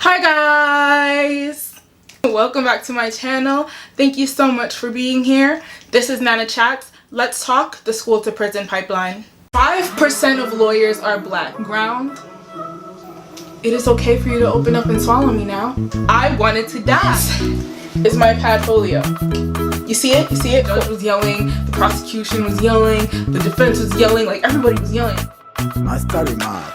Hi guys! Welcome back to my channel. Thank you so much for being here. This is Nana Chats. Let's talk the school to prison pipeline. 5% of lawyers are black. Ground. It is okay for you to open up and swallow me now. I wanted to die. It's my padfolio. You see it? You see it? The judge was yelling, the prosecution was yelling, the defense was yelling, like everybody was yelling. My study mom.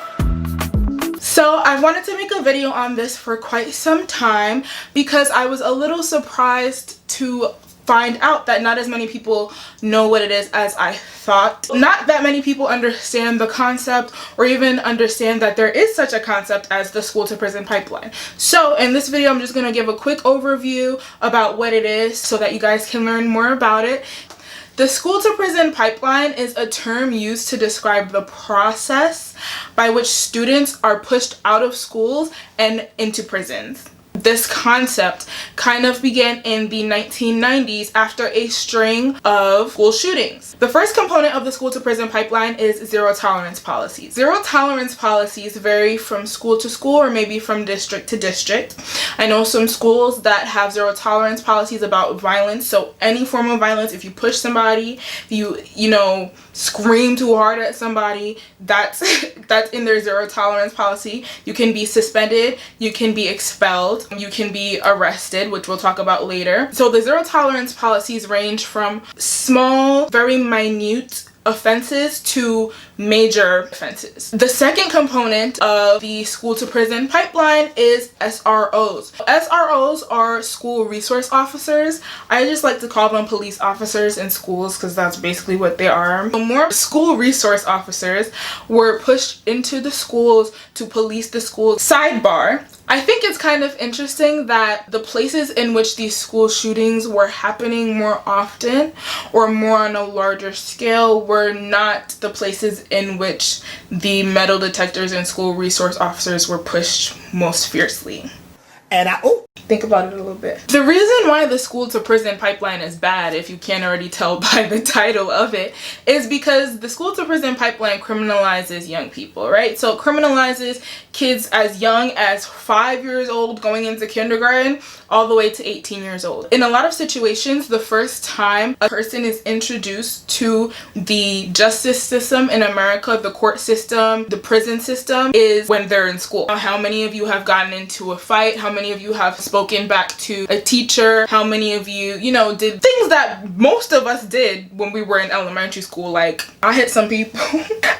So I wanted to make a video on this for quite some time because I was a little surprised to find out that not as many people know what it is as I thought. Not that many people understand the concept or even understand that there is such a concept as the school to prison pipeline. So in this video, I'm just going to give a quick overview about what it is so that you guys can learn more about it. The school to prison pipeline is a term used to describe the process by which students are pushed out of schools and into prisons. This concept kind of began in the 1990s after a string of school shootings. The first component of the school to prison pipeline is zero tolerance policies. Zero tolerance policies vary from school to school or maybe from district to district. I know some schools that have zero tolerance policies about violence. So any form of violence, if you push somebody, if you scream too hard at somebody, that's in their zero tolerance policy. You can be suspended, you can be expelled, you can be arrested, which we'll talk about later. So the zero tolerance policies range from small, very minute offenses to major offenses. The second component of the school to prison pipeline is SROs. SROs are school resource officers. I just like to call them police officers in schools because that's basically what they are. More school resource officers were pushed into the schools to police the schools. Sidebar, I think it's kind of interesting that the places in which these school shootings were happening more often or more on a larger scale were not the places in which the metal detectors and school resource officers were pushed most fiercely. And Think about it a little bit. The reason why the school to prison pipeline is bad, if you can't already tell by the title of it, is because the school to prison pipeline criminalizes young people, right? So it criminalizes kids as young as 5 years old going into kindergarten all the way to 18 years old. In a lot of situations, the first time a person is introduced to the justice system in America, the court system, the prison system, is when they're in school. How many of you have gotten into a fight? How many of you have spoken back to a teacher? How many of you, did things that most of us did when we were in elementary school? Like, I hit some people.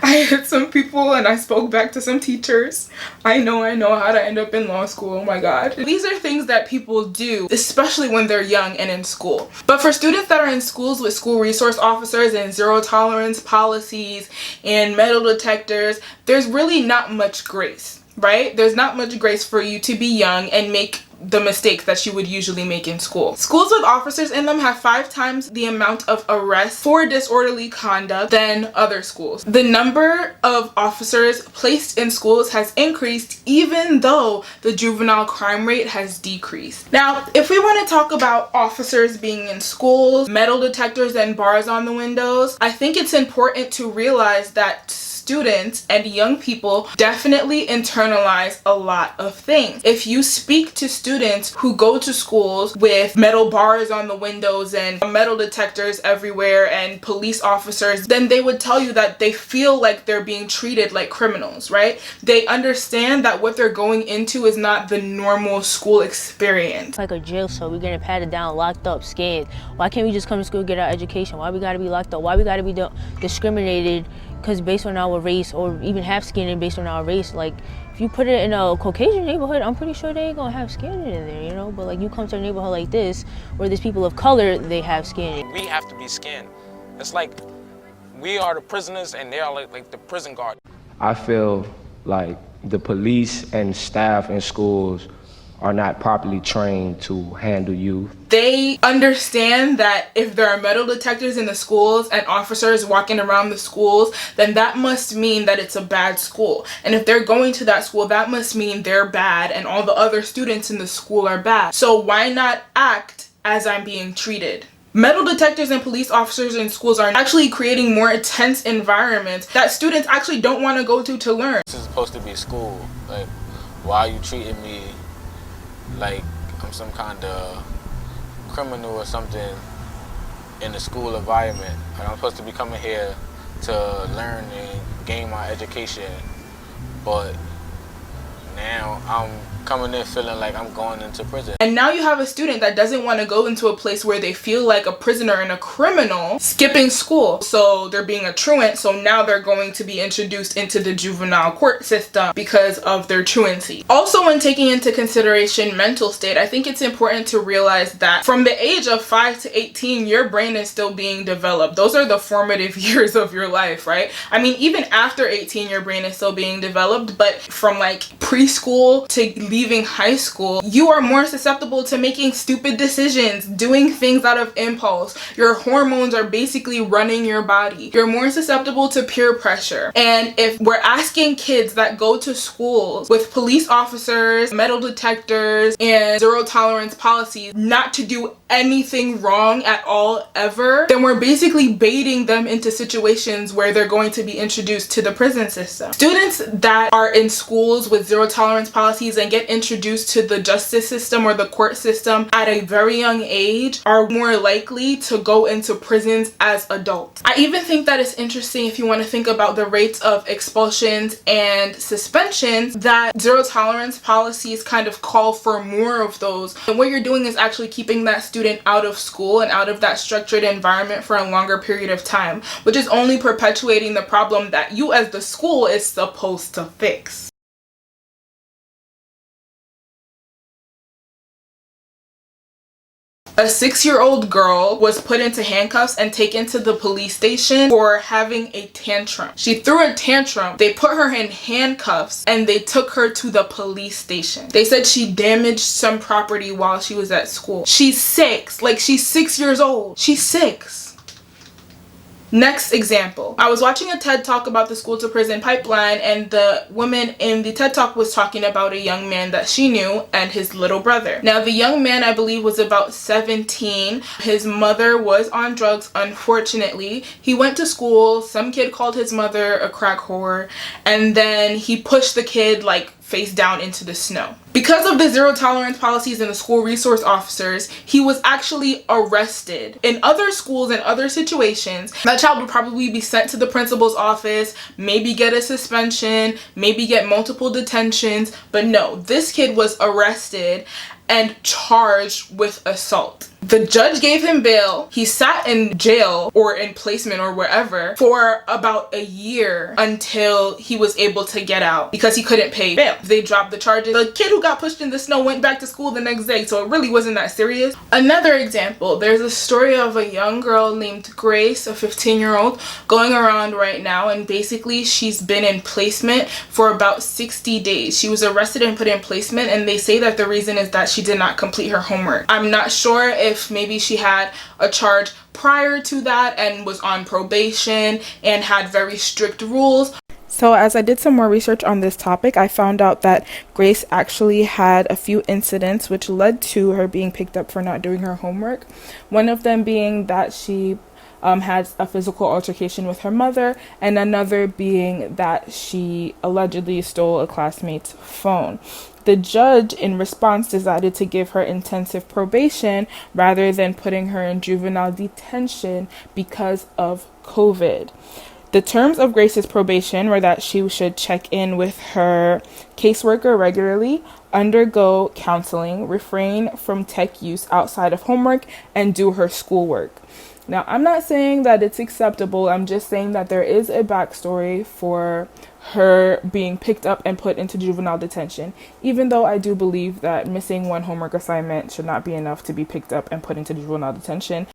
I hit some people and I spoke back to some teachers. I know how to end up in law school. Oh my God. These are things that people do, especially when they're young and in school. But for students that are in schools with school resource officers and zero tolerance policies and metal detectors, there's really not much grace, right? There's not much grace for you to be young and make the mistakes that you would usually make in school. Schools with officers in them have 5 times the amount of arrests for disorderly conduct than other schools. The number of officers placed in schools has increased even though the juvenile crime rate has decreased. Now, if we want to talk about officers being in schools, metal detectors and bars on the windows, I think it's important to realize that students and young people definitely internalize a lot of things. If you speak to students who go to schools with metal bars on the windows and metal detectors everywhere and police officers, then they would tell you that they feel like they're being treated like criminals, right? They understand that what they're going into is not the normal school experience. Like a jail cell, we're getting patted down, locked up, scared. Why can't we just come to school and get our education? Why we gotta be locked up? Why we gotta be discriminated because based on our race, or even have skin based on our race? Like, if you put it in a Caucasian neighborhood, I'm pretty sure they ain't gonna have skin in there, But like, you come to a neighborhood like this, where there's people of color, they have skin. We have to be skinned. It's like we are the prisoners and they are like the prison guard. I feel like the police and staff in schools are not properly trained to handle youth. They understand that if there are metal detectors in the schools and officers walking around the schools, then that must mean that it's a bad school. And if they're going to that school, that must mean they're bad and all the other students in the school are bad. So why not act as I'm being treated? Metal detectors and police officers in schools are actually creating more intense environments that students actually don't want to go to learn. This is supposed to be school. Like, why are you treating me like I'm some kind of criminal or something in the school environment. Like I'm supposed to be coming here to learn and gain my education, but now I'm coming in feeling like I'm going into prison. And now you have a student that doesn't want to go into a place where they feel like a prisoner and a criminal, skipping school. So they're being a truant, so now they're going to be introduced into the juvenile court system because of their truancy. Also, when taking into consideration mental state, I think it's important to realize that from the age of 5 to 18, your brain is still being developed. Those are the formative years of your life, right? I mean, even after 18, your brain is still being developed, but from like preschool to leaving high school, you are more susceptible to making stupid decisions, doing things out of impulse. Your hormones are basically running your body. You're more susceptible to peer pressure. And if we're asking kids that go to schools with police officers, metal detectors, and zero tolerance policies not to do anything wrong at all ever, then we're basically baiting them into situations where they're going to be introduced to the prison system. Students that are in schools with zero tolerance policies and get introduced to the justice system or the court system at a very young age are more likely to go into prisons as adults. I even think that it's interesting if you want to think about the rates of expulsions and suspensions that zero tolerance policies kind of call for more of those. And what you're doing is actually keeping that student out of school and out of that structured environment for a longer period of time, which is only perpetuating the problem that you as the school is supposed to fix. A 6-year-old girl was put into handcuffs and taken to the police station for having a tantrum. She threw a tantrum, they put her in handcuffs, and they took her to the police station. They said she damaged some property while she was at school. She's 6, like she's 6 years old. She's 6. Next example. I was watching a TED Talk about the school to prison pipeline, and the woman in the TED Talk was talking about a young man that she knew and his little brother. Now the young man, I believe, was about 17. His mother was on drugs, unfortunately. He went to school, some kid called his mother a crack whore, and then he pushed the kid like face down into the snow. Because of the zero tolerance policies and the school resource officers, he was actually arrested. In other schools and other situations, that child would probably be sent to the principal's office, maybe get a suspension, maybe get multiple detentions, but no, this kid was arrested and charged with assault. The judge gave him bail. He sat in jail or in placement or wherever for about a year until he was able to get out because he couldn't pay bail. They dropped the charges. The kid who got pushed in the snow went back to school the next day, so it really wasn't that serious. Another example, there's a story of a young girl named Grace, a 15-year-old, going around right now, and basically she's been in placement for about 60 days. She was arrested and put in placement, and they say that the reason is that she did not complete her homework. I'm not sure if maybe she had a charge prior to that and was on probation and had very strict rules. So as I did some more research on this topic, I found out that Grace actually had a few incidents which led to her being picked up for not doing her homework. One of them being that she had a physical altercation with her mother, and another being that she allegedly stole a classmate's phone. The judge, in response, decided to give her intensive probation rather than putting her in juvenile detention because of COVID. The terms of Grace's probation were that she should check in with her caseworker regularly, undergo counseling, refrain from tech use outside of homework, and do her schoolwork. Now, I'm not saying that it's acceptable. I'm just saying that there is a backstory for her being picked up and put into juvenile detention, even though I do believe that missing one homework assignment should not be enough to be picked up and put into juvenile detention.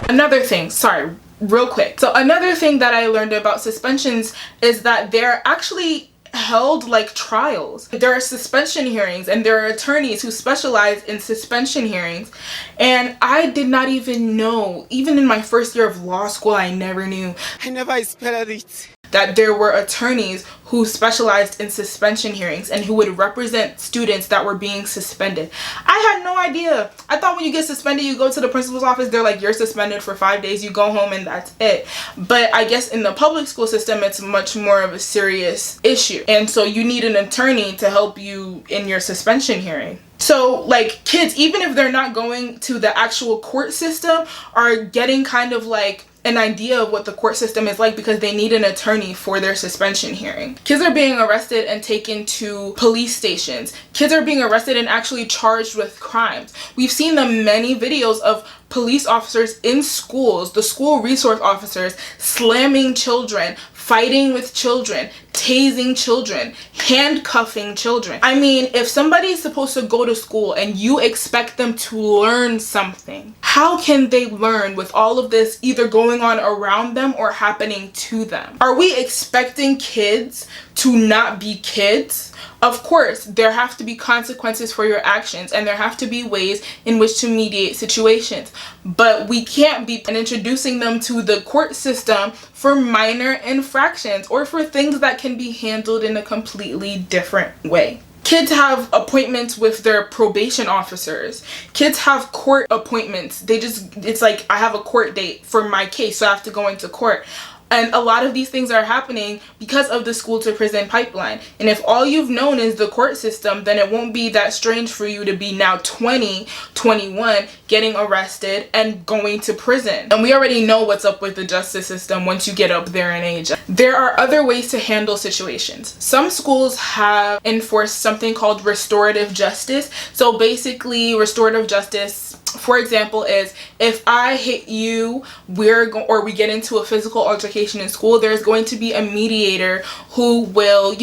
Another thing, sorry, real quick. So another thing that I learned about suspensions is that they're actually held like trials. There are suspension hearings and there are attorneys who specialize in suspension hearings, and I did not even know, even in my first year of law school, I never knew. I never expected it. That there were attorneys who specialized in suspension hearings and who would represent students that were being suspended. I had no idea. I thought when you get suspended, you go to the principal's office, they're like, you're suspended for 5 days, you go home and that's it. But I guess in the public school system, it's much more of a serious issue. And so you need an attorney to help you in your suspension hearing. So like kids, even if they're not going to the actual court system, are getting kind of like an idea of what the court system is like because they need an attorney for their suspension hearing. Kids are being arrested and taken to police stations. Kids are being arrested and actually charged with crimes. We've seen the many videos of police officers in schools, the school resource officers, slamming children, fighting with children, tasing children, handcuffing children. I mean, if somebody's supposed to go to school and you expect them to learn something, how can they learn with all of this either going on around them or happening to them? Are we expecting kids to not be kids? Of course, there have to be consequences for your actions and there have to be ways in which to mediate situations. But we can't be introducing them to the court system for minor infractions or for things that can be handled in a completely different way. Kids have appointments with their probation officers. Kids have court appointments. It's like, I have a court date for my case, so I have to go into court. And a lot of these things are happening because of the school to prison pipeline. And if all you've known is the court system, then it won't be that strange for you to be now 20, 21, getting arrested and going to prison. And we already know what's up with the justice system once you get up there in age. There are other ways to handle situations. Some schools have enforced something called restorative justice. So basically, restorative justice, for example, is if I hit you, or we get into a physical altercation in school, there's going to be a mediator who will,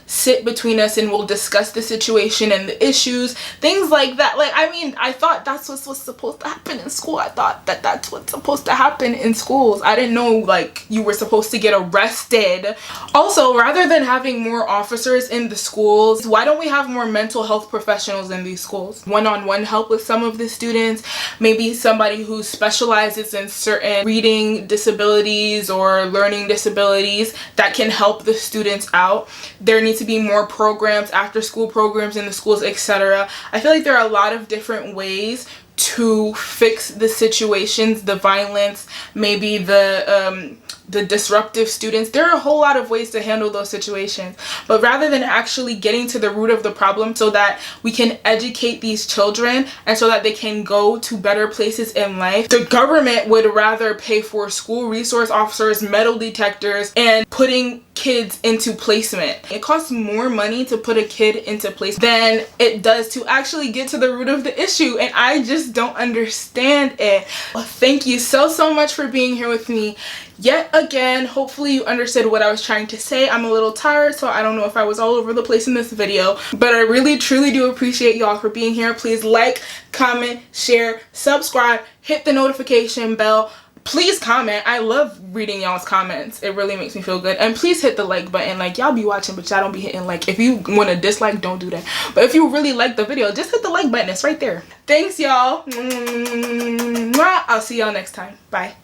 sit between us and will discuss the situation and the issues, things like that. Like, I mean, I thought that's what's supposed to happen in school. I thought that that's what's supposed to happen in schools. I didn't know, like, you were supposed to get arrested. Also, rather than having more officers in the schools, why don't we have more mental health professionals in these schools? One-on-one help with some of the students, maybe somebody who specializes in certain reading disabilities or learning disabilities that can help the students out. There needs to be more programs, after school programs in the schools, etc. I feel like there are a lot of different ways to fix the situations, the violence, maybe the disruptive students. There are a whole lot of ways to handle those situations. But rather than actually getting to the root of the problem so that we can educate these children and so that they can go to better places in life, the government would rather pay for school resource officers, metal detectors, and putting kids into placement. It costs more money to put a kid into place than it does to actually get to the root of the issue, and I just don't understand it. Well, thank you so much for being here with me yet again. Hopefully you understood what I was trying to say. I'm a little tired, so I don't know if I was all over the place in this video, but I really truly do appreciate y'all for being here. Please like, comment, share, subscribe, hit the notification bell. Please comment. I love reading y'all's comments. It really makes me feel good. And please hit the like button. Like, y'all be watching, but y'all don't be hitting like. If you want to dislike, don't do that. But if you really like the video, just hit the like button. It's right there. Thanks, y'all. I'll see y'all next time. Bye.